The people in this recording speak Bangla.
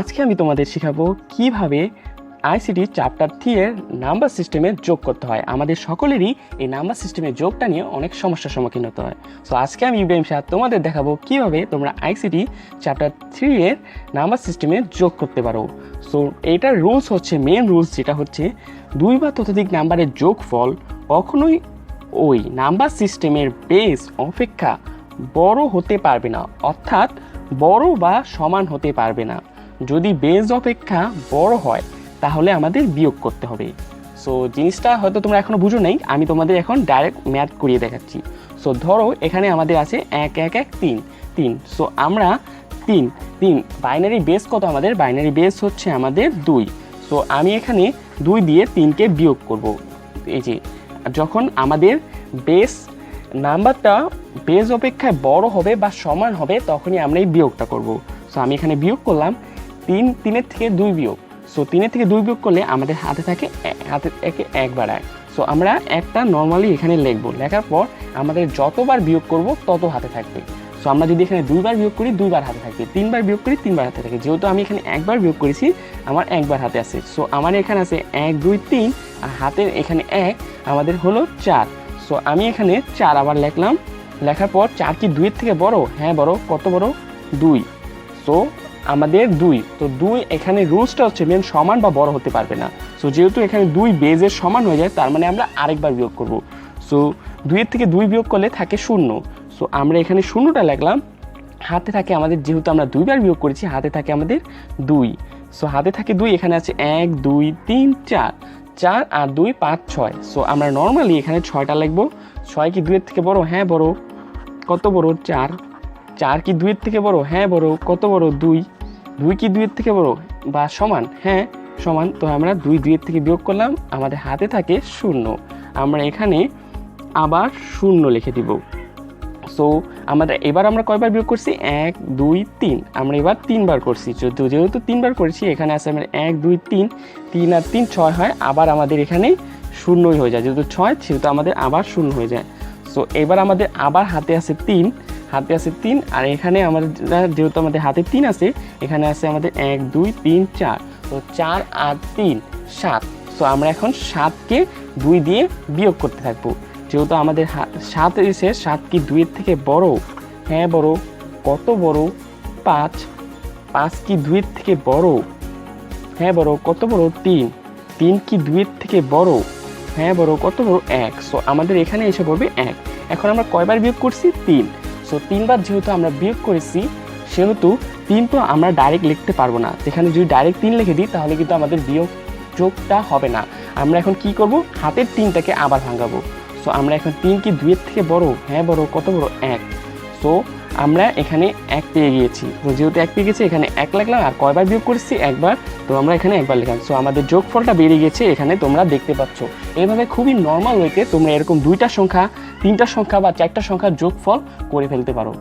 আজকে আমি তোমাদের শেখাবো কিভাবে আইসিটি চ্যাপ্টার 3 এর নাম্বার সিস্টেমে যোগ করতে হয়। আমাদের সকলেরই এই নাম্বার সিস্টেমে যোগটা নিয়ে অনেক সমস্যার সম্মুখীন হতে হয়। সো আজকে আমি ইব্রাহিম শাদ তোমাদের দেখাবো কিভাবে তোমরা আইসিটি চ্যাপ্টার 3 এর নাম্বার সিস্টেমে যোগ করতে পারো। সো এইটার রুলস হচ্ছে, মেন রুলস যেটা হচ্ছে, 2 বা ততোধিক নাম্বারের যোগফল কখনোই ওই নাম্বার সিস্টেমের বেস অপেক্ষা বড় হতে পারবে না, অর্থাৎ বড় বা সমান হতে পারবে না। যদি বেস অপেক্ষা বড় হয় তাহলে আমাদের বিয়োগ করতে হবে। সো জিনিসটা হয়তো তোমরা এখনও বুঝো নাই, আমি তোমাদের এখন ডাইরেক্ট ম্যাথ করিয়ে দেখাচ্ছি। সো ধরো এখানে আমাদের আছে 1 1 1 3 3। সো আমরা 3 3 বাইনারি বেস কত? আমাদের বাইনারি বেস হচ্ছে আমাদের 2। সো আমি এখানে 2 দিয়ে 3কে বিয়োগ করব। এই যে যখন আমাদের বেস নাম্বারটা বেস অপেক্ষায় বড় হবে বা সমান হবে তখনই আমরা এই বিয়োগটা করব। সো আমি এখানে বিয়োগ করলাম 3 থেকে 2 বিয়োগ। সো 3 থেকে 2 বিয়োগ করলে আমাদের হাতে থাকে একে 1 বাড়ায়। সো আমরা একটা নর্মালি এখানে লিখবো, লেখার পর আমাদের যতবার বিয়োগ করব তত হাতে থাকবে। সো আমরা যদি এখানে 2 বার বিয়োগ করি 2 বার হাতে থাকবে, 3 বার বিয়োগ করি 3 বার হাতে থাকে। যেহেতু আমি এখানে 1 বার বিয়োগ করেছি, আমার 1 বার হাতে আছে। সো আমার এখানে আছে 1 2 3 আর হাতের এখানে 1, আমাদের হলো 4। সো আমি এখানে 4 আবার লিখলাম, লেখার পর 4 কি 2 এর থেকে বড়? হ্যাঁ বড়। কত বড়? 2। সো আমাদের 2। তো 2 এখানে রুলসটা হচ্ছে মেন সমান বা বড় হতে পারবে না। সো যেহেতু এখানে 2 বেজের সমান হয়ে যায়, তার মানে আমরা আরেকবার বিয়োগ করব। সো 2 এর থেকে 2 বিয়োগ করলে থাকে 0। সো আমরা এখানে 0টা লিখলাম, হাতে থাকে আমাদের, যেহেতু আমরা 2 বার বিয়োগ করেছি, হাতে থাকে আমাদের 2। সো হাতে থাকে 2, এখানে আছে 1 2 3 4 4 আর 2 5 6। সো আমরা নর্মালি এখানে 6টা লিখবো। 6 কি 2 এর থেকে বড়? হ্যাঁ বড়। কত বড়? 4। 4 কি 2 এর থেকে বড়? হ্যাঁ বড়। কত বড়? 2। 2 কি 2 এর থেকে বড় বা সমান? হ্যাঁ সমান। তো আমরা 2 2 এর থেকে বিয়োগ করলাম, আমাদের হাতে থাকে 0। আমরা এখানে আবার 0 লিখে দিব। সো এবার আমরা কয়বার বিয়োগ করছি? 1 2 3। আমরা এবার 3 বার করছি। যেহেতু 3 বার করেছি, এখানে আছে আমার 1 2 3 3 আর 3 6 হয়। আবার আমাদের এখানে 0ই হয়ে যায়, যেহেতু 6 সেহেতু আমাদের আবার 0 হয়ে যায়। সো এবার আমাদের আবার হাতে আছে 3, আর এখানে আমাদের যেহেতু আমাদের হাতে 3 আছে, এখানে আছে আমাদের 1 2 3 4। তো 4 আর 3 7। সো আমরা এখন 7কে 2 দিয়ে বিয়োগ করতে থাকবো। যেহেতু আমাদের 7 এসে 7 কি 2 এর থেকে বড়? হ্যাঁ বড়। কত বড়? 5। 5 কি 2 এর থেকে বড়? হ্যাঁ বড়। কত বড়? 3। 3 কি 2 এর থেকে বড়? হ্যাঁ বড়। কত বড়? 1। সো আমাদের এখানে এসে পড়বে 1। এখন আমরা কয়বার বিয়োগ করছি? 3। সো 3 বার যেহেতু আমরা বিয়োগ করেছি, সেহেতু 3 তো আমরা ডাইরেক্ট লিখতে পারবো না। যেখানে যদি ডাইরেক্ট 3 লিখে দিই তাহলে কিন্তু আমাদের বিয়োগ যোগটা হবে না। আমরা এখন কি করব? হাতের 3টাকে আবার ভাঙাবো। সো আমরা এখন 3 কি 2 এর থেকে বড়? হ্যাঁ বড়। কত বড়? 1। সো আমরা এখানে 1 পেয়ে গিয়েছি। তো যেহেতু 1 পেয়ে গেছি, এখানে 1 লিখলাম। আর কয়বার বিয়োগ করেছি? 1 বার। তো আমরা এখানে 1 বার লিখলাম। সো আমাদের যোগফলটা বেরিয়ে গেছে, এখানে তোমরা দেখতে পাচ্ছ। এইভাবে খুবই নর্মাল ওয়েতে তোমরা এরকম 2টা সংখ্যা, 3টা সংখ্যা বা 4টা সংখ্যার যোগফল করে ফেলতে পারো।